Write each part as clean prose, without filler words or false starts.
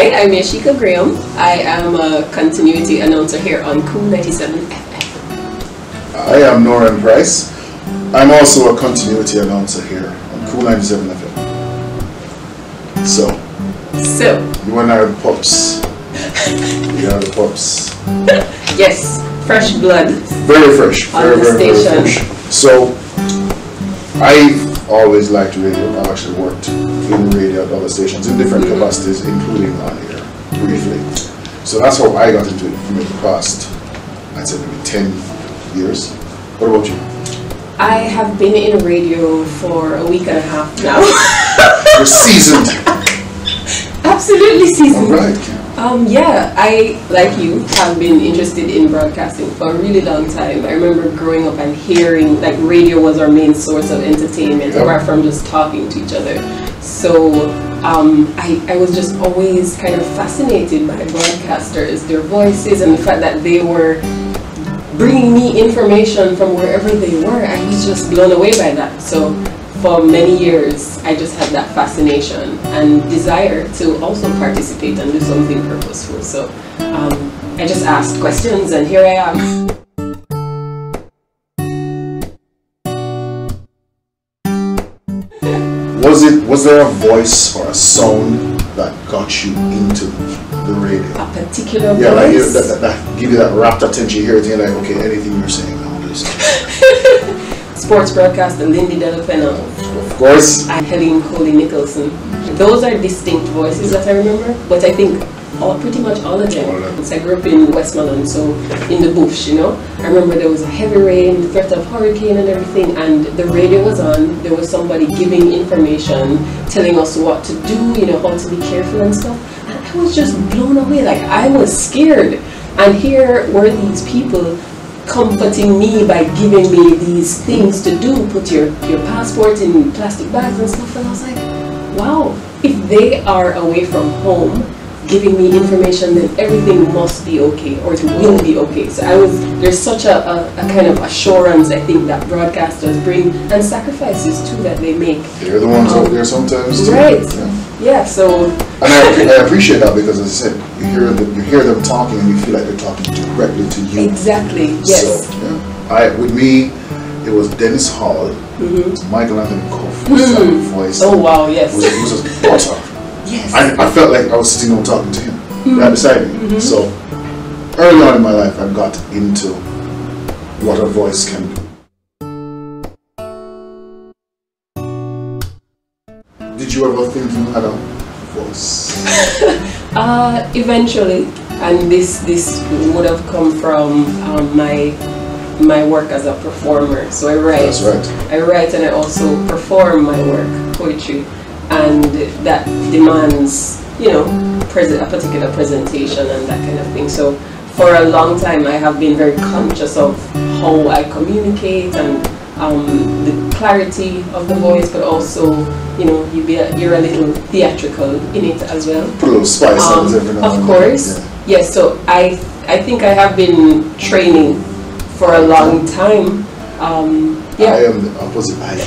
Hi, I'm Yashika Graham. I am a continuity announcer here on KOOL97FM. I am Noran Price. I'm also a continuity announcer here on KOOL97FM. So, you and I are the pups. We are the pups. Yes, fresh blood. Very fresh. On the station. Very fresh. So, I've always liked radio. I've actually worked in radio at other stations in different capacities, including on air, briefly. So that's how I got into it in the past, I'd say maybe 10 years. What about you? I have been in radio for a week and a half now. You're seasoned. Absolutely seasoned. All right. Yeah, I, like you, have been interested in broadcasting for a really long time. I remember growing up and hearing, like, radio was our main source of entertainment, apart from just talking to each other. So I was just always kind of fascinated by broadcasters, their voices, and the fact that they were bringing me information from wherever they were. I was just blown away by that. So for many years, I just had that fascination and desire to also participate and do something purposeful. So I just asked questions, and here I am. Was there a voice or a sound that got you into the radio? A particular voice? Yeah, like that give you that rapt attention. You hear it and you're like, okay, anything you're saying, I want to listen. Sports broadcaster Lindy Delapena. Of course. And Helen Coley Nicholson. Those are distinct voices that I remember, but I think pretty much all of them. I grew up in Westmoreland, so in the bush, you know. I remember there was a heavy rain, the threat of hurricane and everything, and the radio was on. There was somebody giving information, telling us what to do, you know, how to be careful and stuff. And I was just blown away, like I was scared. And here were these people comforting me by giving me these things to do, put your passport in plastic bags and stuff, and I was like, wow, if they are away from home giving me information, then everything must be okay, or it will be okay. So there's such a kind of assurance, I think, that broadcasters bring, and sacrifices too that they make. They're the ones out there sometimes too. Right. Yeah, so. And I appreciate that, because as I said, you hear them talking and you feel like they're talking directly to you. Exactly, yes. So, yeah. With me, it was Dennis Hall, Michael Anthony Coff's voice. Oh wow, yes. It was just butter. Yes. I felt like I was sitting down talking to him right beside me. So early on in my life, I got into what a voice can do. Did you ever think you had a voice? Eventually, and this would have come from my work as a performer. So I write. That's right. I write and I also perform my work, poetry. And that demands, you know, a particular presentation and that kind of thing. So for a long time, I have been very conscious of how I communicate and the clarity of the voice, but also, you know, you're a little theatrical in it as well. Put a little spice on it every now and then. Of course, yes. So I think I have been training for a long time. Yeah. I am the opposite. I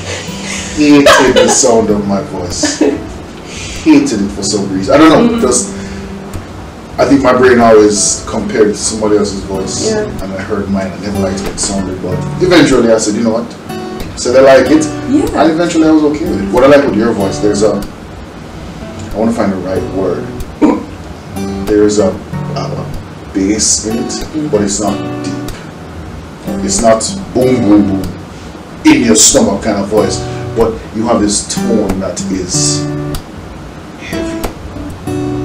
hated the sound of my voice. Hated it for some reason. I don't know, just I think my brain always compared it to somebody else's voice, and I heard mine. I never liked what it sounded, but eventually I said, you know what? I said I like it, and eventually I was okay with it. What I like with your voice, I want to find the right word. There's a bass in it, but it's not deep. It's not boom, boom, boom, in your stomach kind of voice. But you have this tone that is heavy,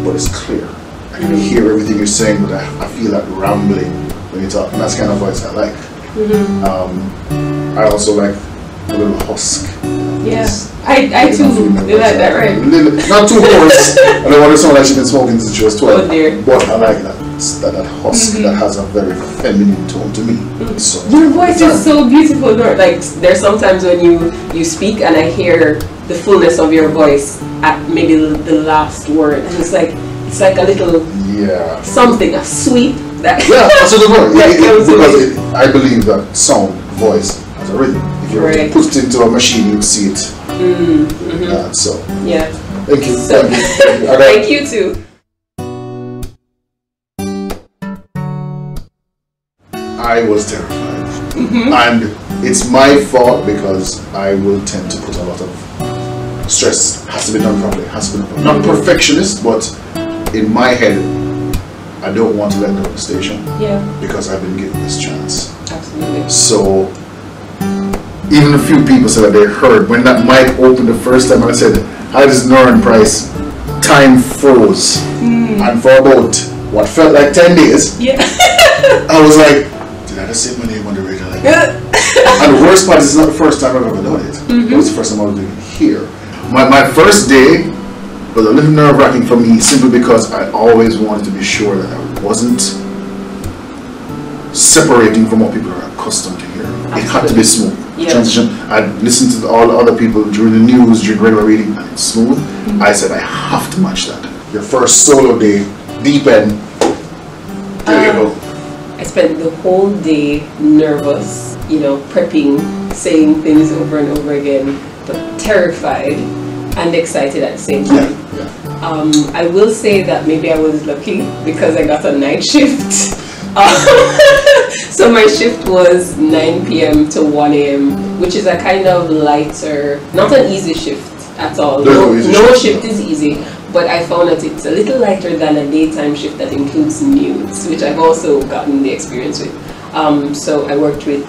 but it's clear. I can hear everything you're saying, but I feel that rambling when you talk, and that's the kind of voice I like. I also like a little husk. Yes, I too you like that, right? Not too hoarse. I don't want to sound like she's been smoking since she was 12. Oh dear. But I like that husk that has a very feminine tone to me. So your voice is so beautiful. Like there's sometimes when you speak and I hear the fullness of your voice at maybe the last word, and it's like a little something, a sweep that that's what the word. Because I believe that sound, voice has a rhythm. If you put it into a machine, you see it. Mm-hmm. So yeah. Thank you. So, thank you. Thank you too. I was terrified. And it's my fault because I will tend to put a lot of stress. Has to be done properly. Has to be done properly. Not perfectionist, but in my head, I don't want to let go of the station. Yeah. Because I've been given this chance. Absolutely. So even a few people said that they heard when that mic opened the first time, and I said, "Hi, this is Noran Price." Time froze, and for about what felt like 10 days, I was like, "Did I just say my name on the radio like that?" And the worst part is, it's not the first time I've ever done it. It was the first time I was doing it here. My first day was a little nerve-wracking for me, simply because I always wanted to be sure that I wasn't separating from what people are accustomed to hearing. It had to be smooth. Transition. I'd listened to all the other people during the news, during regular reading, and it's smooth. I said, I have to match that. Your first solo day, deep end. There you go. I spent the whole day nervous, you know, prepping, saying things over and over again, but terrified and excited at the same time. I will say that maybe I was lucky because I got a night shift. So my shift was 9 p.m. to 1 a.m., which is a kind of lighter, not an easy shift at all. No shift is easy, but I found that it's a little lighter than a daytime shift that includes news, which I've also gotten the experience with. So I worked with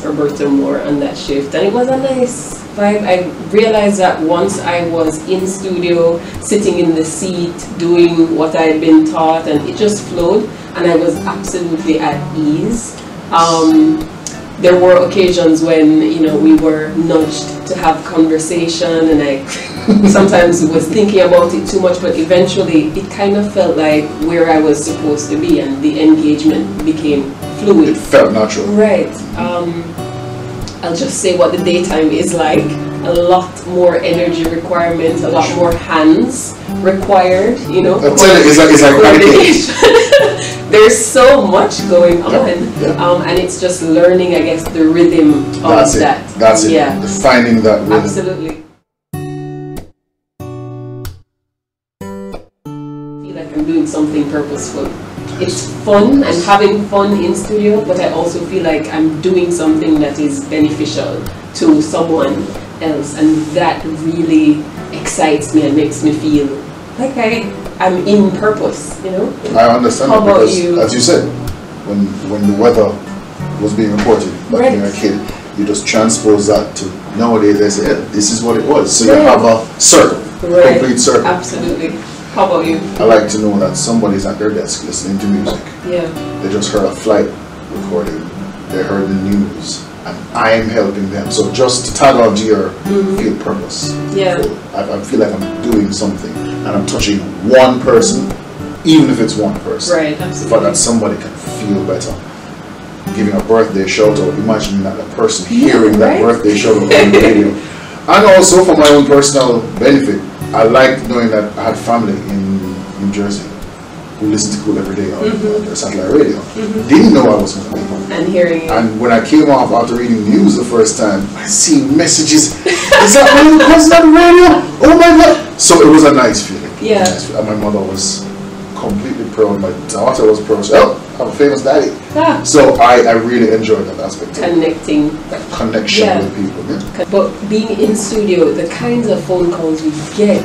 Roberta Moore on that shift, and it was a nice vibe. I realized that once I was in studio, sitting in the seat, doing what I had been taught, and it just flowed, and I was absolutely at ease. There were occasions when, you know, we were nudged to have conversation, and I sometimes was thinking about it too much, but eventually it kind of felt like where I was supposed to be, and the engagement became fluid. It felt natural. Right. I'll just say what the daytime is like. A lot more energy requirements, a lot more hands required, you know. I'm telling you, it's like coordination. There's so much going on, and it's just learning, I guess, the rhythm of that. That's it. Yeah. Finding that rhythm. Absolutely. I feel like I'm doing something purposeful. It's fun and having fun in studio, but I also feel like I'm doing something that is beneficial to someone else, and that really excites me and makes me feel like I'm in purpose, you know. I understand. How about because, you? as you said, when the weather was being reported back when you were a kid, you just transpose that to nowadays. I say, this is what it was. So you have a circle, complete circle. Absolutely. How about you? I like to know that somebody's at their desk listening to music. Yeah. They just heard a flight recording. They heard the news, and I'm helping them. So just to tag on to your field purpose. Yeah. I feel like I'm doing something, and I'm touching one person, even if it's one person. Right. Absolutely. But that somebody can feel better. Giving a birthday shout out. Imagine that a person hearing that birthday shout out on the radio. And also for my own personal benefit, I like knowing that I had family in New Jersey who listened to KOOL every day on their satellite radio. Didn't know I was going to be home. And hearing it. And when I came off after reading news the first time, I see messages. Is that my little cousin on the radio? Oh my God! So it was a nice feeling. Yeah. And my mother was completely proud. My daughter was proud. Oh, I'm a famous daddy. Ah. So I really enjoyed that aspect. Connecting. Connection with people. Yeah. But being in studio, the kinds of phone calls we get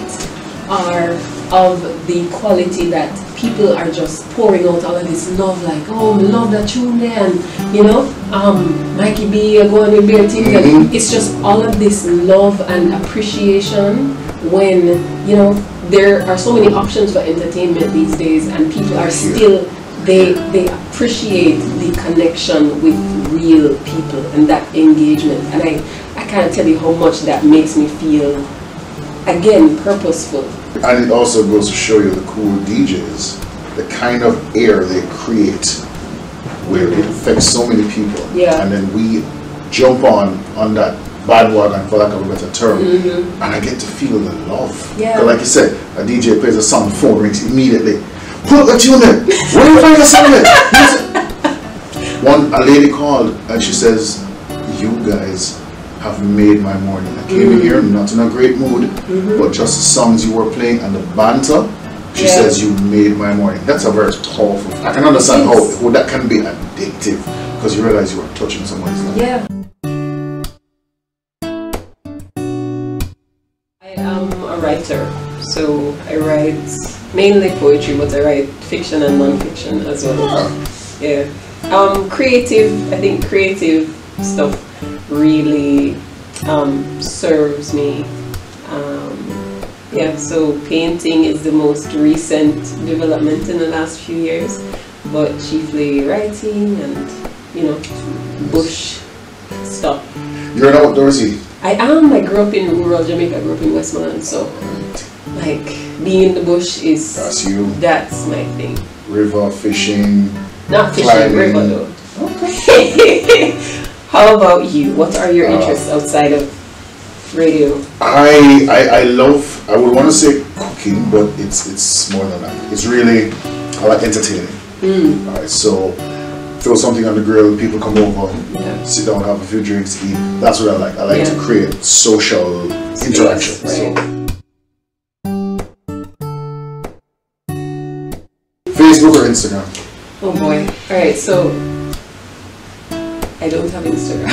are of the quality that people are just pouring out all of this love, like, oh, I love that tune there, and you know, Mikey B, go on with beer things. And it's just all of this love and appreciation when, you know, there are so many options for entertainment these days, and people are still, they appreciate the connection with real people and that engagement, and I can't tell you how much that makes me feel, again, purposeful. And it also goes to show you the KOOL DJs, the kind of air they create where it affects so many people. Yeah. And then we jump on that bandwagon, for lack of a better term, and I get to feel the love. Yeah. Because like you said, a DJ plays a song, the phone rings immediately. Put a tune in. Where do you find the song in? A lady called and she says, you guys have made my morning. I came in here not in a great mood, but just the songs you were playing and the banter, she says you made my morning. That's a very powerful, I can understand how that can be addictive. addictive because you realize you are touching someone's life. Yeah. I am a writer, so I write mainly poetry, but I write fiction and non-fiction as well. Yeah. Creative, I think creative stuff really serves me. Yeah, so painting is the most recent development in the last few years, but chiefly writing and, you know, bush stuff. You're an outdoorsy? I am. I grew up in rural Jamaica. I grew up in Westmoreland, so like being in the bush is that's my thing. River fishing. Not fishing, climbing. river though. Okay. How about you? What are your interests outside of radio? I love, I would want to say cooking, but it's more than that. It's really, I like entertaining. Alright, so throw something on the grill, people come over, sit down, have a few drinks, eat. That's what I like. I like to create social interaction. Right. Facebook or Instagram? Oh boy. Alright, so I don't have Instagram.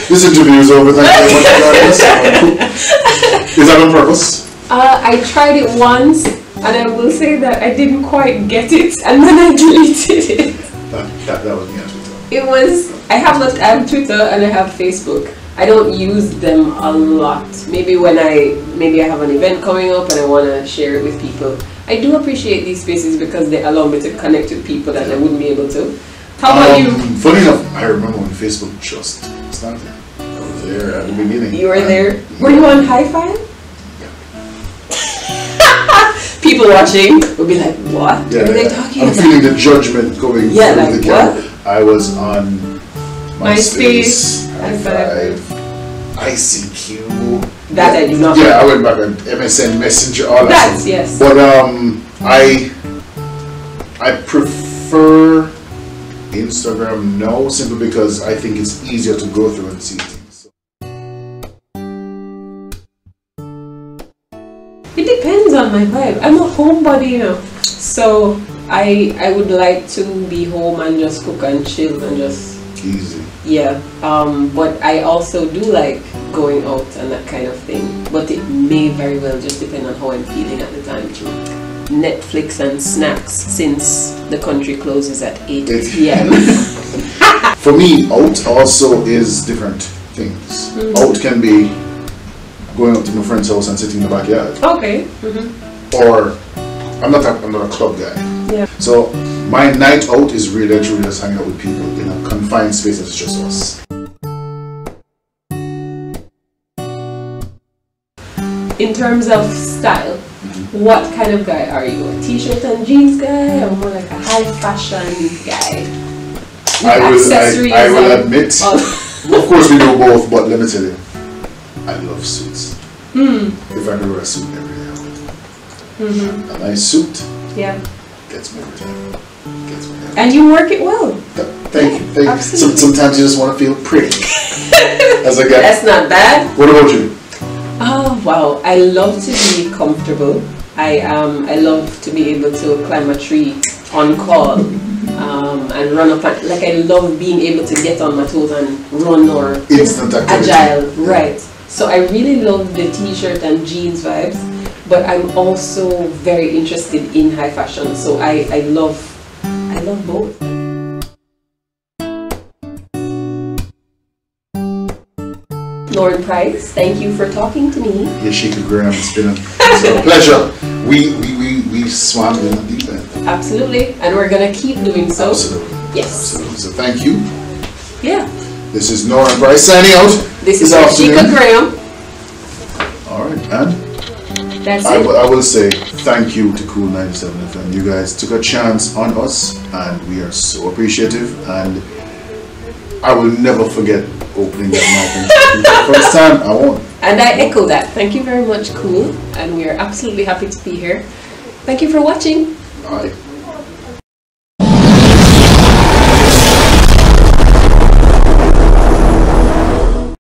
This interview is over. Thank you very much for joining us. Is that on purpose? I tried it once, and I will say that I didn't quite get it, and then I deleted it. That was me on Twitter. It was, I have Twitter and I have Facebook. I don't use them a lot. Maybe when I have an event coming up and I want to share it with people. I do appreciate these spaces because they allow me to connect with people that I wouldn't be able to. How about you? Funny enough, I remember when Facebook just started. I was there at the beginning. You were there? Were you on Hi-Fi? People watching would be like, what are they talking about? I'm feeling the judgment going through like the camera. I was on MySpace, Hi-Fi, ICQ. That I do not. Yeah, I went back on MSN Messenger, all that stuff. Yes. But I prefer Instagram now simply because I think it's easier to go through and see things. It depends on my vibe. I'm a homebody, you know. So I would like to be home and just cook and chill and just easy. Yeah. But I also do like going out and that kind of thing. But it may very well just depend on how I'm feeling at the time too. Netflix and snacks since the country closes at 8 p.m. For me, out also is different things. Out can be going up to my friend's house and sitting in the backyard. Okay. Or I'm not a club guy. Yeah. So my night out is really truly just hanging out with people in a confined space that's just us. In terms of style, what kind of guy are you? A t-shirt and jeans guy, or more like a high fashion guy? I will admit, of course we do both, but let me tell you, I love suits. If I could wear a suit every day, I would. A nice suit gets me every time. And you work it well. Thank you. Sometimes you just want to feel pretty. As a guy. That's not bad. What about you? Oh wow, I love to be comfortable. I love to be able to climb a tree on call and run up and, like, I love being able to get on my toes and run or instant activity. Agile, right. So I really love the t-shirt and jeans vibes, but I'm also very interested in high fashion. So I love both. Noran Price, thank you for talking to me. Yashika Graham, it's been a pleasure. We swam in the deep end. Absolutely, and we're gonna keep doing so. Absolutely. Yes. Absolutely. So thank you. Yeah. This is Noran Price signing out. This is Yashika Graham. Alright, and that's it. I will say thank you to KOOL97FM. You guys took a chance on us and we are so appreciative, and I will never forget opening that mic for the first time. I won't. And I echo that. Thank you very much, KOOL, and we are absolutely happy to be here. Thank you for watching. Bye.